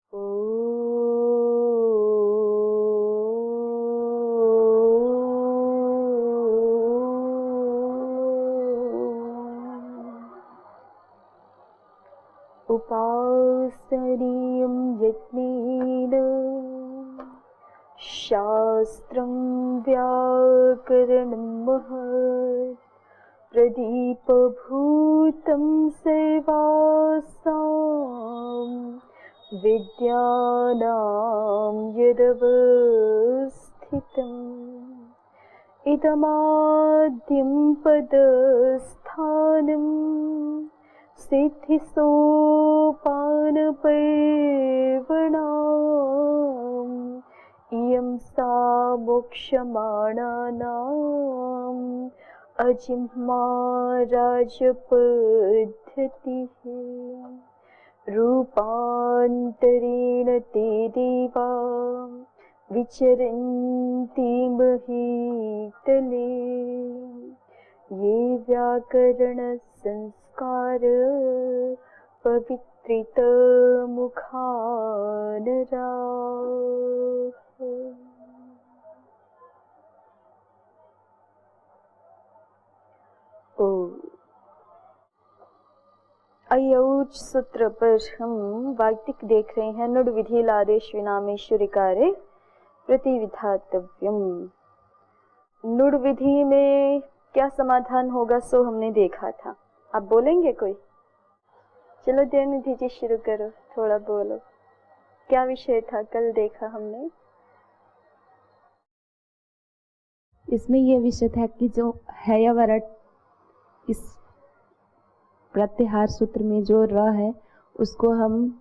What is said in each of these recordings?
उपासनीयं यत्नेन शास्त्रं व्याकरणं महत् प्रदीपभूतं सर्वासां विद्यानां यदवस्थितम् इदमाद्यं पदस्थानम् सिद्धिसोपानपर्वणाम् इयं सा मोक्षमाणानाम् अजिह्मा राजपद्धतिः रूपान्तरेण ते देवा विचरन्ति महीतले ये व्याकरणसंस्कार पवित्रितमुखानराः। अयौच सूत्र पर हम वार्तिक देख रहे हैं। नुड विधि लादेश विनामेश्वरिकारे प्रतिविधातव्यम। नुड विधि में क्या समाधान होगा सो हमने देखा था। आप बोलेंगे कोई? चलो दयानिधि जी शुरू करो, थोड़ा बोलो। क्या विषय था कल देखा हमने? इसमें यह विषय था कि जो हयवरट इस प्रत्याहार सूत्र में जो र है उसको हम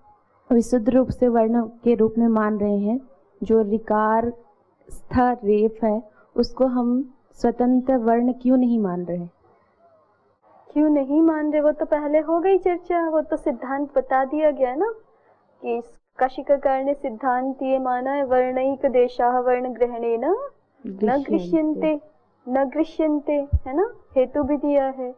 विशुद्ध रूप से वर्ण के रूप में मान रहे हैं। जो ऋकार स्थ रेफ है उसको हम स्वतंत्र वर्ण क्यों नहीं मान रहे? क्यों नहीं मान रहे? वो तो पहले हो गई चर्चा। वो तो सिद्धांत बता दिया गया ना कि काशिकाकार ने सिद्धांत ये माना है वर्णैक देशाः वर्ण ग्रहणेन न गृह्यन्ते, है ना। हेतु भी दिया है,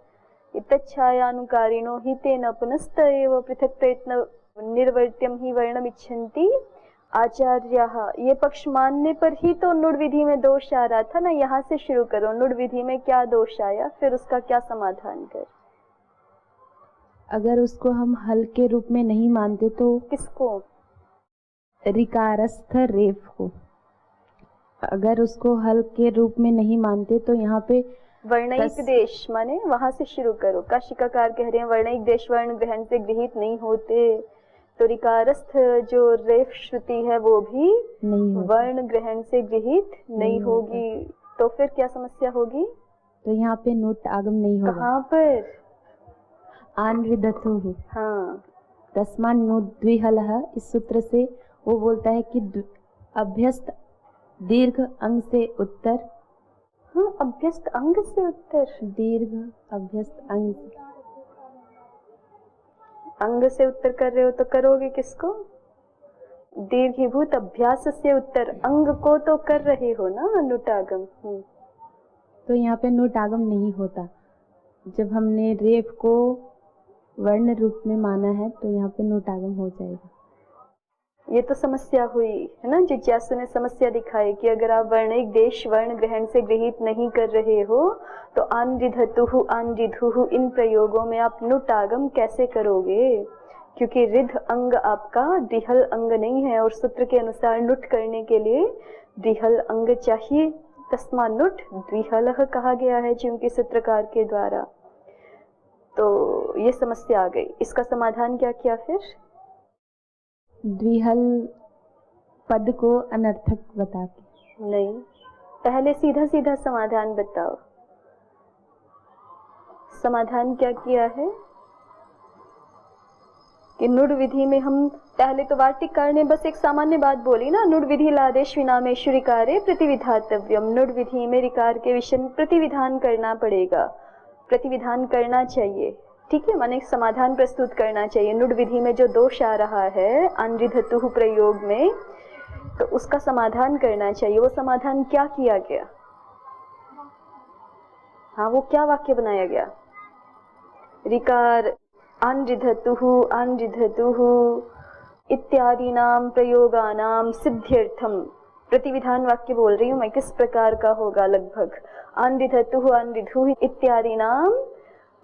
तच्छायानुकारिणो हि तेन पुनस्त एव पृथक् प्रयत्न निर्वर्त्यं हि वर्णमिच्छन्ति आचार्याः। ये पक्ष मानने पर ही तो नुड विधि में दोष आ रहा था ना। यहाँ से शुरू करो, नुड विधि में क्या दोष आया, फिर उसका क्या समाधान कर। अगर उसको हम हल के रूप में नहीं मानते तो किसको? ऋकारस्थ रेफ को अगर उसको हल के रूप में नहीं मानते तो यहाँ पे वर्णैक देश माने वहां से शुरू करो। काशिकाकार कह रहे हैं वर्णैक देश वर्ण ग्रहण से गृहीत नहीं होते, तो ऋकारस्थ जो रेफ श्रुति है वो भी वर्ण ग्रहण से गृहीत नहीं होगी। तो फिर क्या समस्या होगी? तो यहाँ पे नोट आगम नहीं होगा। कहाँ पर? आनृदतु। हाँ, तस्मान् नो द्विहलः। इस सूत्र से वो बोलता है कि अभ्यस्त दीर्घ अंग से उत्तर। हाँ, अभ्यस्त अंग से उत्तर। दीर्घ अभ्यस्त अंग से उत्तर कर रहे हो तो करोगे किसको? दीर्घीभूत अभ्यास से उत्तर अंग को तो कर रहे हो ना, नुटागम। तो यहाँ पे नुटागम नहीं होता। जब हमने रेफ को वर्ण रूप में माना है तो यहाँ पे नुटागम हो जाएगा। ये तो समस्या हुई है ना। जिज्ञासु ने समस्या दिखाई कि अगर आप वर्णिक देश वर्ण ग्रहण से गृहीत नहीं कर रहे हो तो आनरिधतुहु आनरिधुहु इन प्रयोगों में आप नुटागम कैसे करोगे? क्योंकि रिध अंग आपका द्विहल अंग नहीं है और सूत्र के अनुसार नुट करने के लिए द्विहल अंग चाहिए। तस्मात् नुट द्विहलः कहा गया है चूंकि सूत्रकार के द्वारा। तो ये समस्या आ गई। इसका समाधान क्या किया फिर? द्विहल पद को अनर्थक बता के नहीं, पहले सीधा सीधा समाधान बताओ। समाधान क्या किया है कि नुड विधि में हम पहले तो वार्तिककार ने बस एक सामान्य बात बोली ना, नुड विधि लादेश विनामेश्वरिकारे प्रतिविधातव्यम। नुड विधि में ऋकार के विषय में प्रतिविधान करना पड़ेगा, प्रतिविधान करना चाहिए। ठीक है, माने समाधान प्रस्तुत करना चाहिए। नुड विधि में जो दोष आ रहा है अनरिधतुः प्रयोग में, तो उसका समाधान करना चाहिए। वो समाधान क्या किया गया? हाँ, वो क्या वाक्य बनाया गया? ऋकार अनरिधतुः अनरिधतुः इत्यादीनां प्रयोगानां सिद्ध्यर्थम, प्रतिविधान वाक्य बोल रही हूँ मैं, किस प्रकार का होगा लगभग। आन्रिधतुः आन्रिधुः इत्यादीनां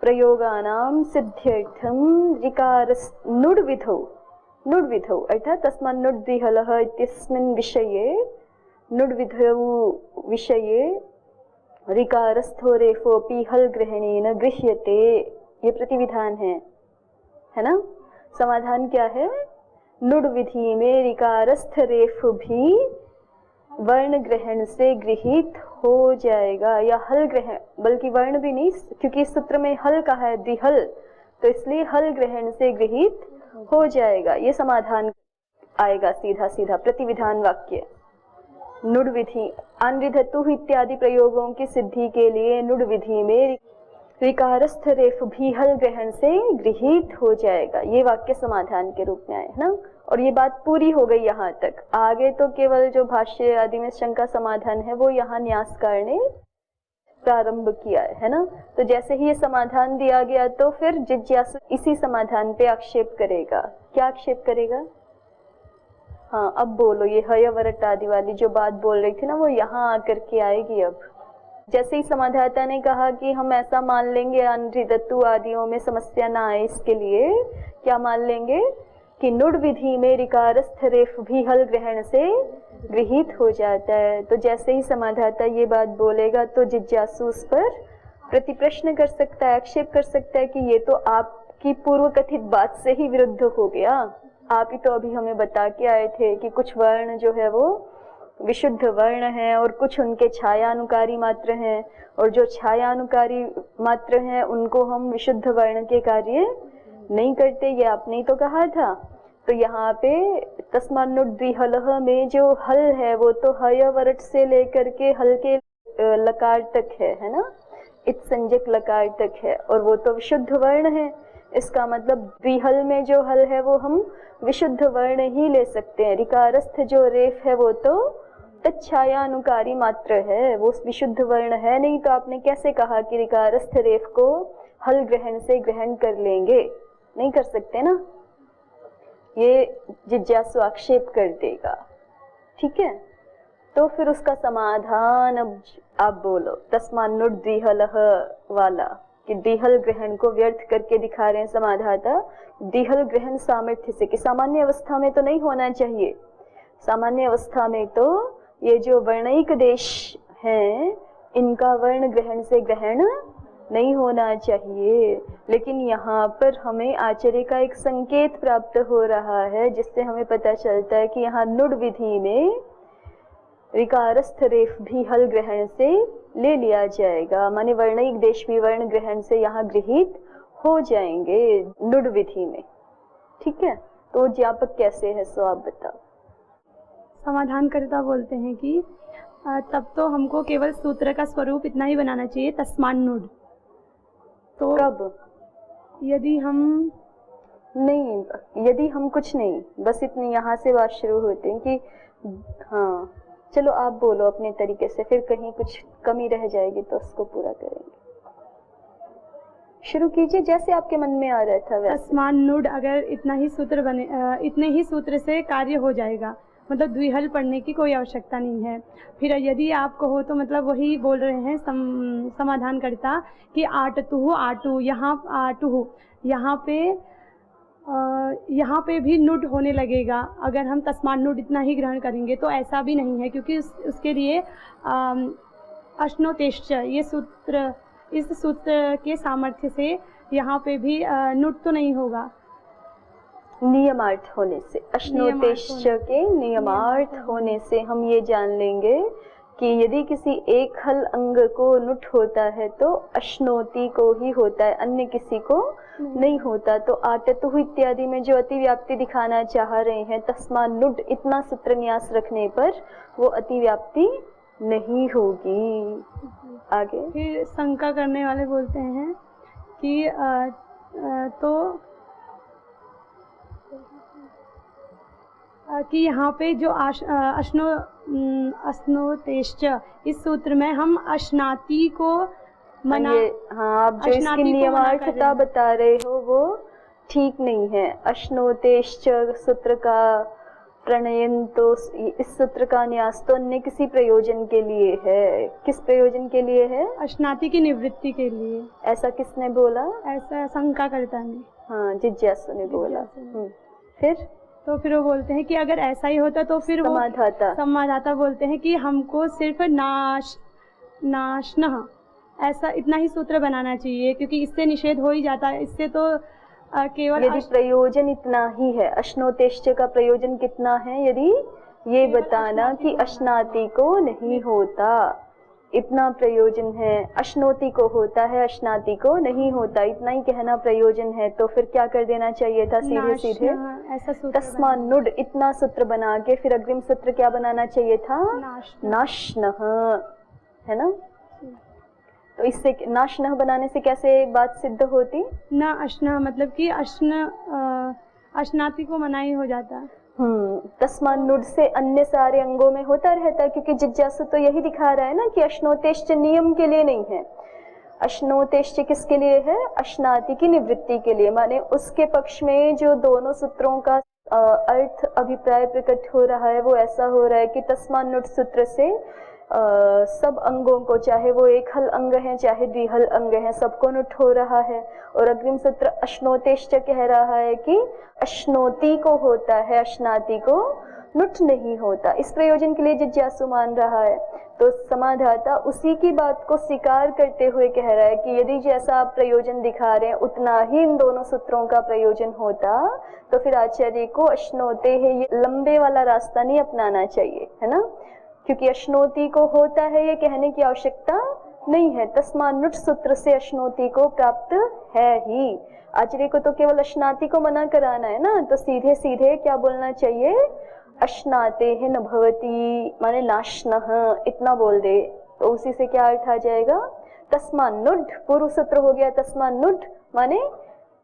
प्रयोगानां सिद्ध्यर्थम ऋकारस् नुड् विधौ अर्थात तस्मान् नुड् द्विहलः इत्यस्मिन् विषये नुड् विधौ विषये ऋकारस्थो रेफोऽपि हल ग्रहणेन गृह्यते। ये प्रतिविधान है ना। समाधान क्या है? नुड विधि में ऋकारस्थ रेफ भी वर्ण ग्रहण से गृहीत हो जाएगा, या हल ग्रहण, बल्कि वर्ण भी नहीं, क्योंकि इस सूत्र में हल कहा है, द्विहल, तो इसलिए हल ग्रहण से गृहीत हो जाएगा। ये समाधान आएगा सीधा सीधा प्रतिविधान वाक्य। नुड विधि आन्रिधतुः इत्यादि प्रयोगों की सिद्धि के लिए नुड विधि में ऋकारस्थ रेफ भी हल ग्रहण से गृहीत हो जाएगा। ये वाक्य समाधान के रूप में आए, है ना। और ये बात पूरी हो गई यहाँ तक। आगे तो केवल जो भाष्य आदि में शंका समाधान है वो यहाँ न्यासकार ने प्रारंभ किया है ना। तो जैसे ही ये समाधान दिया गया तो फिर जिज्ञासु इसी समाधान पे आक्षेप करेगा। क्या आक्षेप करेगा? हाँ, अब बोलो। ये हयवरट आदि वाली जो बात बोल रही थी ना, वो यहाँ आकर के आएगी। अब जैसे ही समाधाता ने कहा कि हम ऐसा मान लेंगे अनृदत्तु आदियों में समस्या ना आए, इसके लिए क्या मान लेंगे कि नुड विधि में ऋकारस्थ रेफ भी हल ग्रहण से गृहीत हो जाता है। तो जैसे ही समाधाता ये बात बोलेगा तो जिज्ञासु उस पर प्रतिप्रश्न कर सकता है, आक्षेप कर सकता है कि ये तो आपकी पूर्व कथित बात से ही विरुद्ध हो गया। आप ही तो अभी हमें बता के आए थे कि कुछ वर्ण जो है वो विशुद्ध वर्ण है और कुछ उनके छायानुकारी मात्र हैं, और जो छायानुकारी मात्र हैं उनको हम विशुद्ध वर्ण के कार्य नहीं करते, ये आपने ही तो कहा था। तो यहाँ पे तस्मान्नुड द्विहलः में जो हल है वो तो हयवरट से लेकर के हल के लकार तक है ना, इत संज्ञक लकार तक है, और वो तो विशुद्ध वर्ण है। इसका मतलब द्विहल में जो हल है वो हम विशुद्ध वर्ण ही ले सकते हैं। ऋकारस्थ जो रेफ है वो तो तच्छायानुकारी मात्र है, वो विशुद्ध वर्ण है नहीं। तो आपने कैसे कहा कि ऋकारस्थ रेफ को हल ग्रहण से ग्रहण कर लेंगे? नहीं कर सकते ना। ये जिज्ञासु आक्षेप कर देगा, ठीक है। तो फिर उसका समाधान अब आप बोलो। तस्मान्नुड द्विहलः वाला कि द्विहल ग्रहण को व्यर्थ करके दिखा रहे हैं समाधाता। द्विहल ग्रहण सामर्थ्य से कि सामान्य अवस्था में तो नहीं होना चाहिए। सामान्य अवस्था में तो ये जो वर्णिक देश हैं इनका वर्ण ग्रहण से ग्रहण नहीं होना चाहिए। लेकिन यहाँ पर हमें आचार्य का एक संकेत प्राप्त हो रहा है, जिससे हमें पता चलता है कि यहाँ नुड विधि में ऋकारस्थ रेफ भी हल ग्रहण से ले लिया जाएगा, माने वर्णिक देश भी वर्ण ग्रहण से यहाँ गृहीत हो जाएंगे नुड विधि में, ठीक है। तो ज्ञापक कैसे है सो आप बताओ। समाधानकर्ता बोलते हैं कि तब तो हमको केवल सूत्र का स्वरूप इतना ही बनाना चाहिए, तस्मान्नुड। तो कब? यदि हम नहीं, यदि हम कुछ नहीं, बस इतनी यहाँ से बात शुरू होती है कि हाँ चलो आप बोलो अपने तरीके से, फिर कहीं कुछ कमी रह जाएगी तो उसको पूरा करेंगे। शुरू कीजिए जैसे आपके मन में आ रहा था वैसे। तस्मान्नुड अगर इतना ही सूत्र बने, इतने ही सूत्र से कार्य हो जाएगा, मतलब द्विहल पढ़ने की कोई आवश्यकता नहीं है। फिर यदि आप कहो तो मतलब वही बोल रहे हैं समाधानकर्ता कि आटतुहु आटू, यहाँ आटुहु, यहाँ पे भी नुड होने लगेगा अगर हम तस्मान्नुड इतना ही ग्रहण करेंगे। तो ऐसा भी नहीं है, क्योंकि उसके लिए अश्नोतेश्च ये सूत्र, इस सूत्र के सामर्थ्य से यहाँ पे भी नुड तो नहीं होगा। नियमार्थ होने से, अश्नोतेश्च के नियमार्थ होने से हम ये जान लेंगे कि यदि किसी एक हल अंग को नुट होता है तो अश्नोति को ही होता है, अन्य किसी को नहीं होता। तो आटतुहु इत्यादि में जो अतिव्याप्ति दिखाना चाह रहे हैं, तस्मान्नुड इतना सूत्र न्यास रखने पर वो अतिव्याप्ति नहीं होगी। आगे फिर शंका करने वाले बोलते हैं कि कि यहाँ पे जो अश्नोतेश्च इस सूत्र में हम अश्नाति को मना, हाँ, आप जो इसकी नियमार्थता बता रहे हो वो ठीक नहीं है। अश्नोतेश्च सूत्र का प्रणयन तो इस सूत्र का न्यास तो अन्य किसी प्रयोजन के लिए है। किस प्रयोजन के लिए है? अश्नाति की निवृत्ति के लिए। ऐसा किसने बोला? ऐसा शंकाकर्ता ने। हाँ, जिज्ञासु ने बोला। फिर वो बोलते हैं कि अगर ऐसा ही होता तो फिर समाधाता बोलते हैं कि हमको सिर्फ नाशनः ऐसा इतना ही सूत्र बनाना चाहिए, क्योंकि इससे निषेध हो ही जाता है। इससे तो केवल यदि प्रयोजन इतना ही है, अश्नोतेश्च का प्रयोजन कितना है? यदि ये बताना कि अश्नाति को नहीं होता, इतना प्रयोजन है। अश्नोति को होता है, अश्नाति को नहीं होता, इतना ही कहना प्रयोजन है। तो फिर क्या कर देना चाहिए था? सीधे सीधे ऐसा सूत्र तस्मान्नुड इतना सूत्र बना के फिर अग्रिम सूत्र क्या बनाना चाहिए था? नाशनः, है ना? तो इससे नाशनः बनाने से कैसे बात सिद्ध होती? ना अश्नः मतलब कि अश्नाति को मना ही हो जाता। तस्मान्नुड से अन्य सारे अंगों में होता रहता है, क्योंकि जिज्ञासु तो यही दिखा रहा है ना कि अश्नोतेश्च नियम के लिए नहीं है। अश्नोतेश्च किसके लिए है? अश्नाति की निवृत्ति के लिए। माने उसके पक्ष में जो दोनों सूत्रों का अर्थ अभिप्राय प्रकट हो रहा है वो ऐसा हो रहा है कि तस्मान्नुड सूत्र से सब अंगों को, चाहे वो एक हल अंग है चाहे द्विहल अंग है, सबको नुट हो रहा है। और अग्रिम सूत्र अश्नोतेश्च कह रहा है कि अश्नोति को होता है, अश्नाति को नुट नहीं होता। इस प्रयोजन के लिए जिज्ञासु मान रहा है। तो समाधाता उसी की बात को स्वीकार करते हुए कह रहा है कि यदि जैसा आप प्रयोजन दिखा रहे हैं उतना ही इन दोनों सूत्रों का प्रयोजन होता तो फिर आचार्य को अश्नोते है ये लंबे वाला रास्ता नहीं अपनाना चाहिए, है ना? क्योंकि अश्नोति को होता है ये कहने की आवश्यकता नहीं है। तस्मान्नुट सूत्र से अश्नोति को प्राप्त है ही। आचार्य को तो केवल अश्नाति को मना कराना है ना, तो सीधे सीधे क्या बोलना चाहिए? अश्नाते है न भवती, माने नाशनः, इतना बोल दे तो उसी से क्या अर्थ आ जाएगा? तस्मान्नुट पूर्व सूत्र हो गया। तस्मान्नुट माने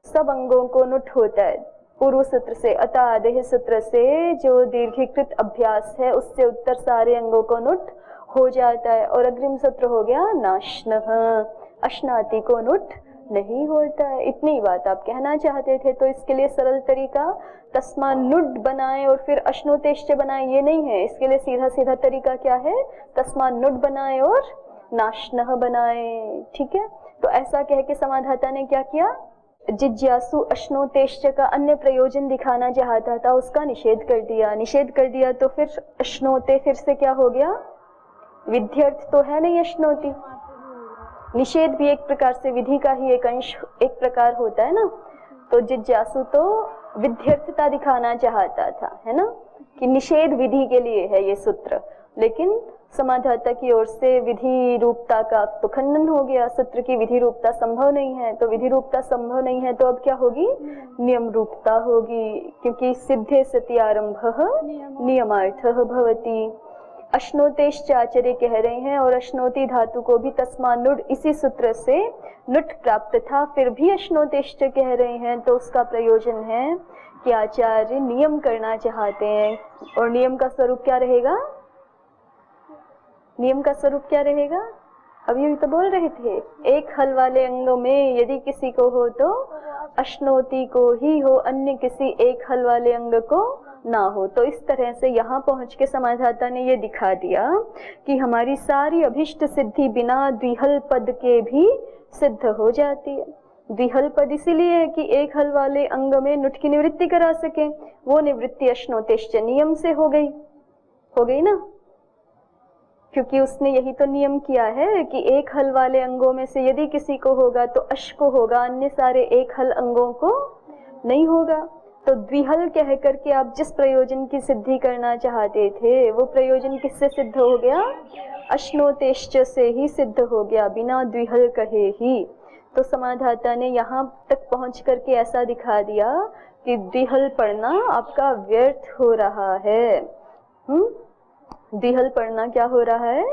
सब अंगों को नुट होता है पूर्व सूत्र से। अतः आदेह सूत्र से जो दीर्घीकृत अभ्यास है उससे उत्तर सारे अंगों को नुट हो जाता है। और अग्रिम सूत्र हो गया नाशनः, अश्नाति को नुट नहीं होता है। इतनी बात आप कहना चाहते थे, तो इसके लिए सरल तरीका तस्मान्नुड बनाए और फिर अश्नोतेश्च बनाए ये नहीं है। इसके लिए सीधा सीधा तरीका क्या है? तस्मान्नुड बनाए और नाशनः बनाए। ठीक है, तो ऐसा कह के समाधाता ने क्या किया? जिज्ञासु अश्नोतेश्च का अन्य प्रयोजन दिखाना चाहता था, उसका निषेध कर दिया। निषेध कर दिया तो फिर अश्नोते फिर से क्या हो गया? विध्यर्थ तो है नहीं अश्नोति। निषेध भी एक प्रकार से विधि का ही एक अंश, एक प्रकार होता है ना। तो जिज्ञासु तो विध्यर्थता दिखाना चाहता था, है ना, कि निषेध विधि के लिए है ये सूत्र। लेकिन समाधाता की ओर से विधि रूपता का तो खंडन हो गया। सूत्र की विधि रूपता संभव नहीं है, तो विधि रूपता संभव नहीं है तो अब क्या होगी? नियम रूपता होगी, क्योंकि सिद्धे सति आरंभः नियमार्थः भवति। अश्नोतेश्च आचार्य कह रहे हैं और अश्नोति धातु को भी तस्मान्नुड इसी सूत्र से नुट प्राप्त था, फिर भी अश्नोतेश्च कह रहे हैं। तो उसका प्रयोजन है कि आचार्य नियम करना चाहते हैं। और नियम का स्वरूप क्या रहेगा? नियम का स्वरूप क्या रहेगा? अभी तो बोल रहे थे, एक हल वाले अंगों में यदि किसी को हो तो अश्नोति को ही हो, अन्य किसी एक हल वाले अंग को ना हो। तो इस तरह से यहाँ पहुँच के समाधाता ने ये दिखा दिया कि हमारी सारी अभिष्ट सिद्धि बिना द्विहल पद के भी सिद्ध हो जाती है। द्विहल पद इसीलिए है कि एक हल वाले अंग में नुट की निवृत्ति करा सके। वो निवृत्ति अश्नोतेश्च नियम से हो गई ना, क्योंकि उसने यही तो नियम किया है कि एक हल वाले अंगों में से यदि किसी को होगा तो अश को होगा, अन्य सारे एक हल अंगों को नहीं होगा। तो द्विहल कह करके आप जिस प्रयोजन की सिद्धि करना चाहते थे वो प्रयोजन किससे सिद्ध हो गया? अश्नोतेश्च से ही सिद्ध हो गया, बिना द्विहल कहे ही। तो समाधाता ने यहाँ तक पहुँच करके ऐसा दिखा दिया कि द्विहल पढ़ना आपका व्यर्थ हो रहा है। द्विहल पढ़ना क्या हो रहा है?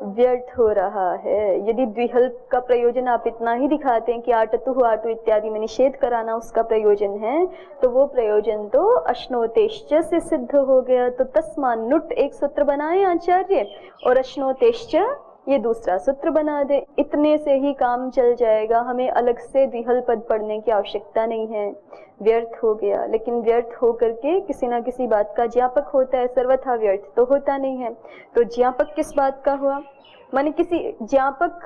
व्यर्थ हो रहा है। यदि द्विहल का प्रयोजन आप इतना ही दिखाते हैं कि आटतु आटु इत्यादि में निषेध कराना उसका प्रयोजन है, तो वो प्रयोजन तो अश्नोतेश्च से सिद्ध हो गया। तो तस्मान्नुट एक सूत्र बनाए आचार्य और अश्नोतेश्च ये दूसरा सूत्र बना दे, इतने से ही काम चल जाएगा, हमें अलग से द्विहल पद पढ़ने की आवश्यकता नहीं है। व्यर्थ हो गया, लेकिन व्यर्थ होकर के किसी ना किसी बात का ज्ञापक होता है, सर्वथा व्यर्थ तो होता नहीं है। तो ज्ञापक किस बात का हुआ, माने किसी ज्ञापक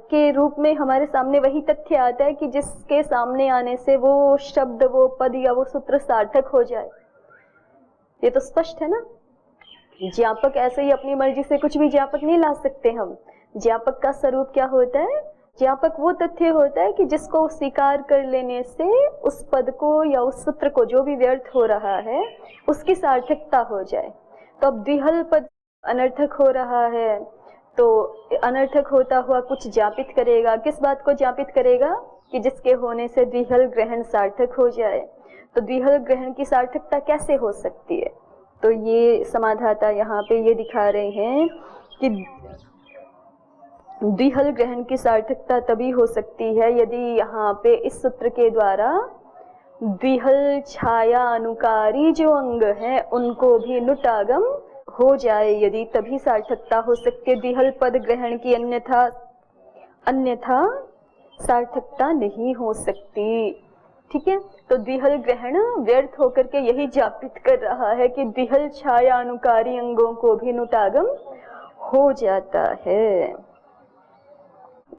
के रूप में हमारे सामने वही तथ्य आता है कि जिसके सामने आने से वो शब्द, वो पद या वो सूत्र सार्थक हो जाए। ये तो स्पष्ट है ना। ज्ञापक ऐसे ही अपनी मर्जी से कुछ भी ज्ञापक नहीं ला सकते हम। ज्ञापक का स्वरूप क्या होता है, ज्ञापक वो तथ्य होता है कि जिसको स्वीकार कर लेने से उस पद को या उस सूत्र को, जो भी व्यर्थ हो रहा है, उसकी सार्थकता हो जाए। तो अब द्विहल पद अनर्थक हो रहा है, तो अनर्थक होता हुआ कुछ ज्ञापित करेगा। किस बात को ज्ञापित करेगा, कि जिसके होने से द्विहल ग्रहण सार्थक हो जाए। तो द्विहल ग्रहण की सार्थकता कैसे हो सकती है, तो ये समाधाता यहाँ पे ये दिखा रहे हैं कि द्विहल ग्रहण की सार्थकता तभी हो सकती है यदि यहाँ पे इस सूत्र के द्वारा द्विहल छाया अनुकारी जो अंग हैं उनको भी नुटागम हो जाए, यदि तभी सार्थकता हो सकती है द्विहल पद ग्रहण की, अन्यथा सार्थकता नहीं हो सकती। ठीक है, तो द्विहल ग्रहण व्यर्थ होकर के यही ज्ञापित कर रहा है कि द्विहल छाया अनुकारी अंगों को भी नुटागम हो जाता है।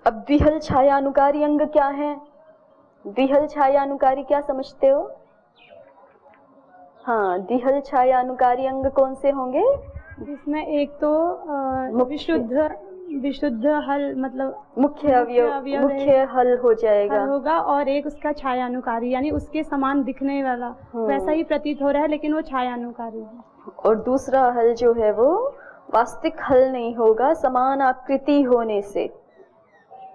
अब द्विहल छाया अनुकारी अंग क्या है, द्विहल छाया अनुकारी क्या समझते हो? हाँ, द्विहल छाया अनुकारी अंग कौन से होंगे? जिसमें एक तो विशुद्ध हल, मतलब मुख्य मुख्य हल हो जाएगा, हल होगा, और एक उसका छायानुकारी, यानी उसके समान दिखने वाला, वैसा ही प्रतीत हो रहा है लेकिन वो छायानुकारी है। और दूसरा हल जो है वो वास्तविक हल नहीं होगा, समान आकृति होने से।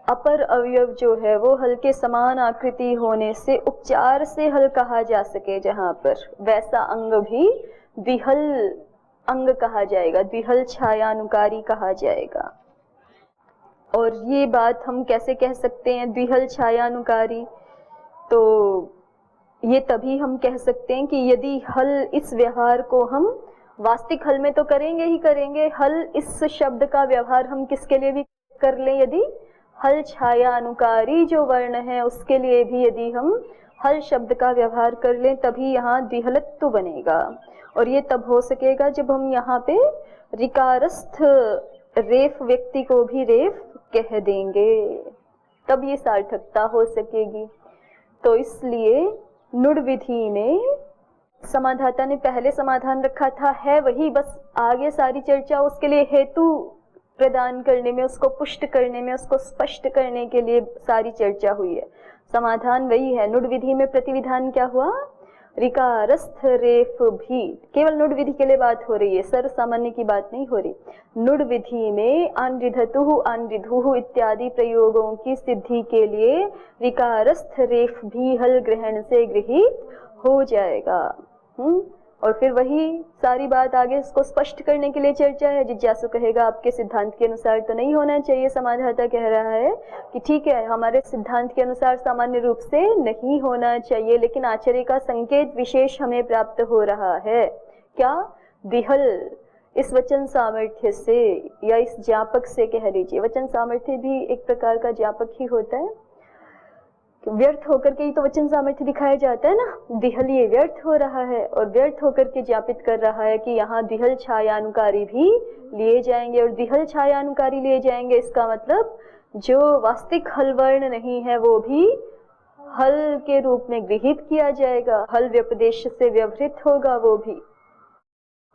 अपर अवयव जो है वो हल के समान आकृति होने से उपचार से हल कहा जा सके, जहाँ पर वैसा अंग भी द्विहल अंग कहा जाएगा, द्विहल छायानुकारी कहा जाएगा। और ये बात हम कैसे कह सकते हैं द्विहल छायानुकारी, तो ये तभी हम कह सकते हैं कि यदि हल, इस व्यवहार को हम वास्तविक हल में तो करेंगे ही करेंगे, हल इस शब्द का व्यवहार हम किसके लिए भी कर लें, यदि हल छाया अनुकारी जो वर्ण है उसके लिए भी यदि हम हल शब्द का व्यवहार कर लें, तभी यहाँ द्विहलत्व बनेगा। और ये तब हो सकेगा जब हम यहाँ पे ऋकारस्थ रेफ व्यक्ति को भी रेफ कह देंगे, तब ये सार्थकता हो सकेगी। तो इसलिए नुड विधि में समाधाता ने पहले समाधान रखा था, है वही, बस आगे सारी चर्चा उसके लिए हेतु प्रदान करने में, उसको पुष्ट करने में, उसको स्पष्ट करने के लिए सारी चर्चा हुई है। समाधान वही है। नुड विधि में प्रतिविधान क्या हुआ, ऋकारस्थ रेफ भी, केवल नुड विधि के लिए बात हो रही है, सर्व सामान्य की बात नहीं हो रही। नुड विधि में अनृधतुः अनृधुः इत्यादि प्रयोगों की सिद्धि के लिए ऋकारस्थ रेफ भी हल ग्रहण से गृहीत हो जाएगा। और फिर वही सारी बात आगे इसको स्पष्ट करने के लिए चर्चा है। जिज्ञासु कहेगा आपके सिद्धांत के अनुसार तो नहीं होना चाहिए, समाधाता कह रहा है कि ठीक है, हमारे सिद्धांत के अनुसार सामान्य रूप से नहीं होना चाहिए, लेकिन आचार्य का संकेत विशेष हमें प्राप्त हो रहा है। क्या? द्विहल, इस वचन सामर्थ्य से या इस ज्ञापक से कह लीजिए। वचन सामर्थ्य भी एक प्रकार का ज्ञापक ही होता है, व्यर्थ होकर के ही तो वचन सामर्थ्य दिखाया जाता है ना। द्विहल ये व्यर्थ हो रहा है और व्यर्थ होकर के ज्ञापित कर रहा है कि यहाँ द्विहल छायानुकारी भी लिए जाएंगे, और द्विहल छायानुकारी लिए जाएंगे इसका मतलब जो वास्तविक हल वर्ण नहीं है वो भी हल के रूप में गृहीत किया जाएगा, हल व्यपदेश से व्यवहृत होगा वो भी।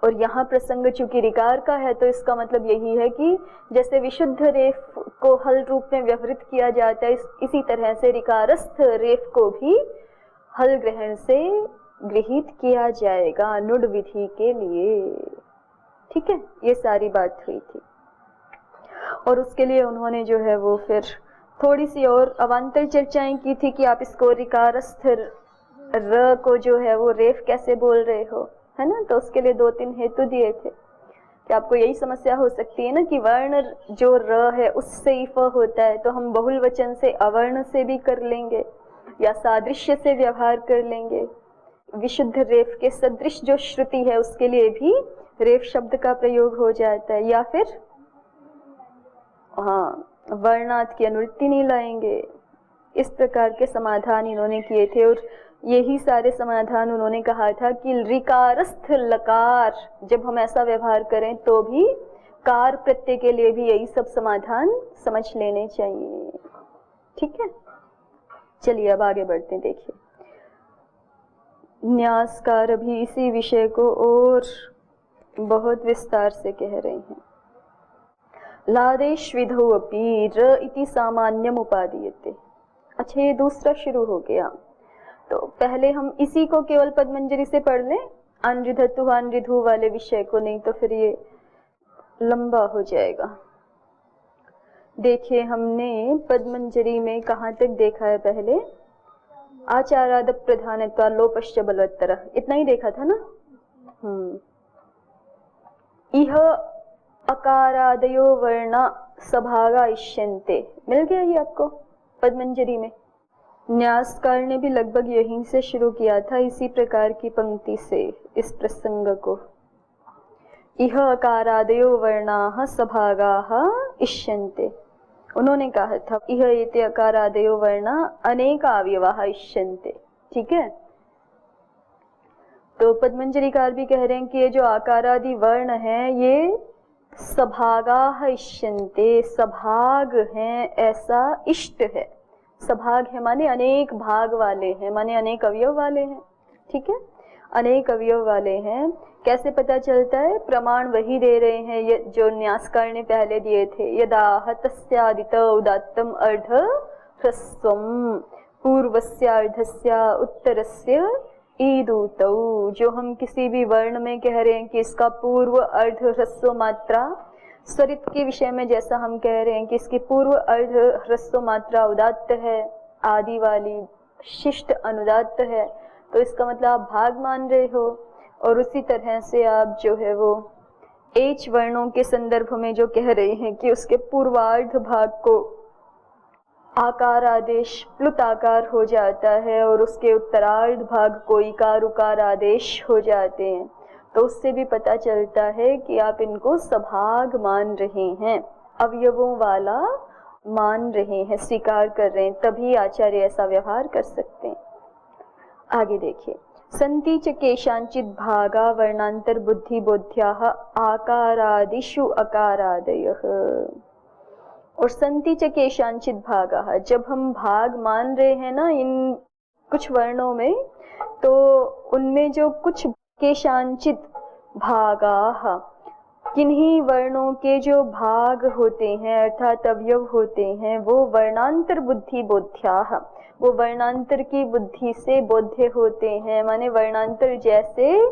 और यहाँ प्रसंग चूंकि ऋकार का है तो इसका मतलब यही है कि जैसे विशुद्ध रेफ को हल रूप में व्यवहृत किया जाता है, इसी तरह से ऋकारस्थ रेफ को भी हल ग्रहण से गृहीत किया जाएगा नुड विधि के लिए। ठीक है, ये सारी बात हुई थी। और उसके लिए उन्होंने जो है वो फिर थोड़ी सी और अवान्तर चर्चाएं की थी कि आप इसको ऋकारस्थ र को जो है वो रेफ कैसे बोल रहे हो, है ना। तो उसके लिए 2-3 हेतु दिए थे कि आपको यही समस्या हो सकती है ना कि वर्ण जो र है उससे ही फ होता है, तो हम बहुल वचन से अवर्ण से भी कर लेंगे या सादृश्य से व्यवहार कर लेंगे। विशुद्ध रेफ के सदृश जो श्रुति है उसके लिए भी रेफ शब्द का प्रयोग हो जाता है, या फिर हाँ, वर्णात की अनुवृत्ति नहीं लाएंगे। इस प्रकार के समाधान इन्होंने किए थे और यही सारे समाधान उन्होंने कहा था कि ऋकारस्थ लकार, जब हम ऐसा व्यवहार करें तो भी कार प्रत्यय के लिए भी यही सब समाधान समझ लेने चाहिए। ठीक है, चलिए अब आगे बढ़ते हैं। देखिए, न्यासकार भी इसी विषय को और बहुत विस्तार से कह रहे हैं। लादेश विधो अपि र इति सामान्यम उपादीयते। अच्छा, ये दूसरा शुरू हो गया, तो पहले हम इसी को केवल पदमंजरी से पढ़ लें, अनृधतु अनृधु वाले विषय को, नहीं तो फिर ये लंबा हो जाएगा। देखिए, हमने पदमंजरी में कहाँ तक देखा है पहले? आचाराद प्रधानत्वा लोपश्च बलवत्तर, इतना ही देखा था ना। इह अकारादयो वर्णा सभागा इष्यन्ते, मिल गया ये आपको पदमंजरी में। न्यासकार ने भी लगभग यहीं से शुरू किया था, इसी प्रकार की पंक्ति से इस प्रसंग को। इह अकारादयो वर्णाः सभागाः इष्यन्ते, उन्होंने कहा था इह एते अकारादयो वर्णा अनेक अवयवाः इष्यन्ते। ठीक है, तो पद्मंजरीकार भी कह रहे हैं कि ये जो आकारादि वर्ण है ये सभागाः इष्यन्ते, सभाग हैं, ऐसा इष्ट है। सभाग है माने अनेक भाग वाले हैं, माने अनेक अवयव वाले हैं। ठीक है, अनेक अवयव वाले हैं। कैसे पता चलता है? प्रमाण वही दे रहे हैं ये जो न्यासकार ने पहले दिए थे। यदा तस्यादित उदात्तम अर्ध ह्रस्वम पूर्वस्यार्धस्य उत्तरस्य ईदूतौ, जो हम किसी भी वर्ण में कह रहे हैं कि इसका पूर्व अर्ध ह्रस्व मात्रा, स्वरित के विषय में जैसा हम कह रहे हैं कि इसकी पूर्व अर्ध ह्रस्व मात्रा उदात्त है, आदि वाली शिष्ट अनुदात्त है, तो इसका मतलब आप भाग मान रहे हो। और उसी तरह से आप जो है वो एच वर्णों के संदर्भ में जो कह रहे हैं कि उसके पूर्वार्ध भाग को आकार आदेश प्लुत आकार हो जाता है और उसके उत्तरार्ध भाग को इकार उकार आदेश हो जाते हैं, तो उससे भी पता चलता है कि आप इनको सभाग मान रहे हैं, अवयवों वाला मान रहे हैं, स्वीकार कर रहे हैं, तभी आचार्य ऐसा व्यवहार कर सकते हैं। आगे देखिए, संति च केषांचित् भागा वर्णांतर बुद्धि बोध्याः आकारादिषु अकारादयः। और संति च केषांचित् भागाः, जब हम भाग मान रहे हैं ना इन कुछ वर्णों में, तो उनमें जो कुछ केषांचित् भागाः, किन्हीं वर्णों के जो भाग होते हैं अर्थात अवयव होते हैं, वो वर्णांतर बुद्धि बोध्याः, वो वर्णांतर की बुद्धि से बोध्य होते हैं, माने वर्णांतर जैसे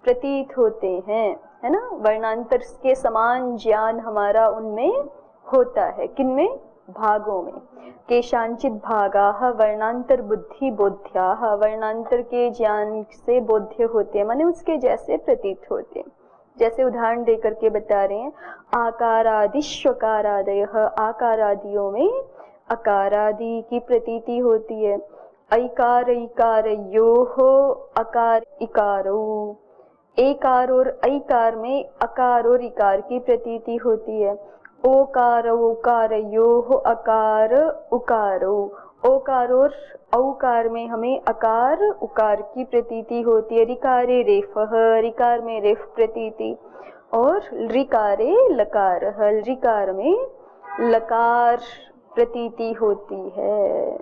प्रतीत होते हैं, है ना। वर्णांतर के समान ज्ञान हमारा उनमें होता है। किनमें? भागों में। केषांचित् भागाः वर्णांतर बुद्धि बोध्याः, वर्णांतर के ज्ञान से बोध्य होते हैं, माने उसके जैसे प्रतीत होते हैं। जैसे उदाहरण देकर के बता रहे हैं, आकारादिष्वकारादयः, आकारादियों में अकारादि की प्रतीति होती है। ऐकार इकारयोः अकार इकारो, एकार और ऐकार में अकार और इकार की प्रतीति होती है। ओकार उकारयोः अकार उकारो, ओकार और औकार में हमें अकार उकार की प्रतीति होती है। ऋकारे रेफः, ऋकार में रेफ प्रतीति, और ऋकारे लकारः, ऋकार में लकार प्रतीति होती है।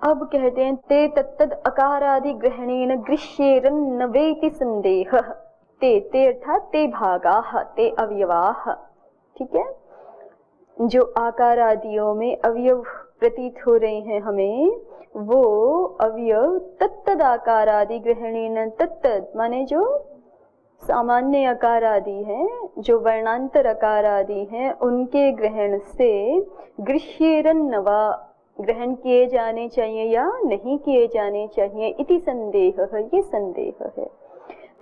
अब कहते हैं ते तत्तद अकारादि ग्रहणेन गृह्येरन न वेति संदेहः। ते अर्थात ते भागाः, ते अवयवाः। ठीक है, जो आकार आदियों में अवयव प्रतीत हो रहे हैं हमें, वो अवयव तत्तद आकार आदि ग्रहणेन, तत्तद माने जो सामान्य आकार आदि हैं, जो वर्णांतर आकार आदि हैं, उनके ग्रहण से गृह्येरन नवा, ग्रहण किए जाने चाहिए या नहीं किए जाने चाहिए, इति संदेहः, ये संदेह है।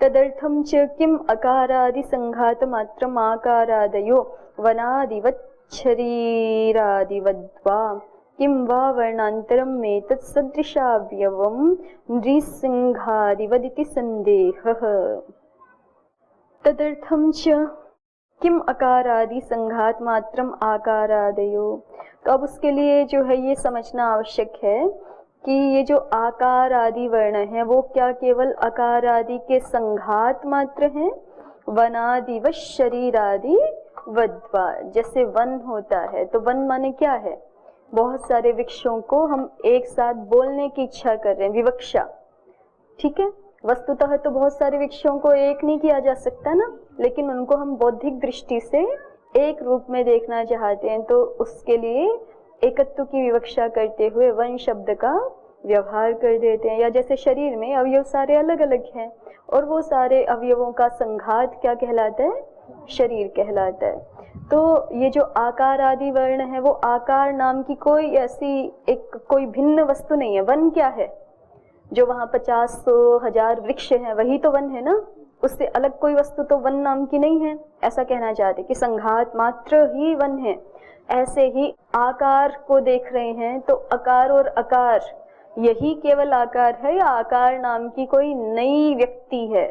तदर्थं च किम अकारादि संघात मात्रम आकारादयो वनादिवत् शरीरादिवद्वा किं वा वर्णान्तरं एतत् सदृशावयवं नृसिंहादिवदिति संदेहः। तदर्थं च किम अकारादि संघात मात्रम आकारादयो। तो अब उसके लिए जो है ये समझना आवश्यक है कि ये जो आकार आदि वर्ण है वो क्या केवल अकार आदि के संघात मात्र हैं, वनादि व शरीर आदि वद्वा। जैसे वन होता है तो वन माने क्या है, बहुत सारे वृक्षों को हम एक साथ बोलने की इच्छा कर रहे हैं, विवक्षा, ठीक है। वस्तुतः तो बहुत सारे वृक्षों को एक नहीं किया जा सकता ना, लेकिन उनको हम बौद्धिक दृष्टि से एक रूप में देखना चाहते हैं, तो उसके लिए एकत्व की विवक्षा करते हुए वन शब्द का व्यवहार कर देते हैं। या जैसे शरीर में अवयव सारे अलग अलग हैं और वो सारे अवयवों का संघात क्या कहलाता है, शरीर कहलाता है। तो ये जो आकार आदि वर्ण है वो आकार नाम की कोई ऐसी एक कोई भिन्न वस्तु नहीं है। वन क्या है, जो वहाँ 50, 100, 1000 वृक्ष हैं वही तो वन है ना, उससे अलग कोई वस्तु तो वन नाम की नहीं है। ऐसा कहना चाहते कि संघात मात्र ही वन है। ऐसे ही आकार को देख रहे हैं तो अकार और अकार यही केवल आकार है या आकार नाम की कोई नई व्यक्ति है।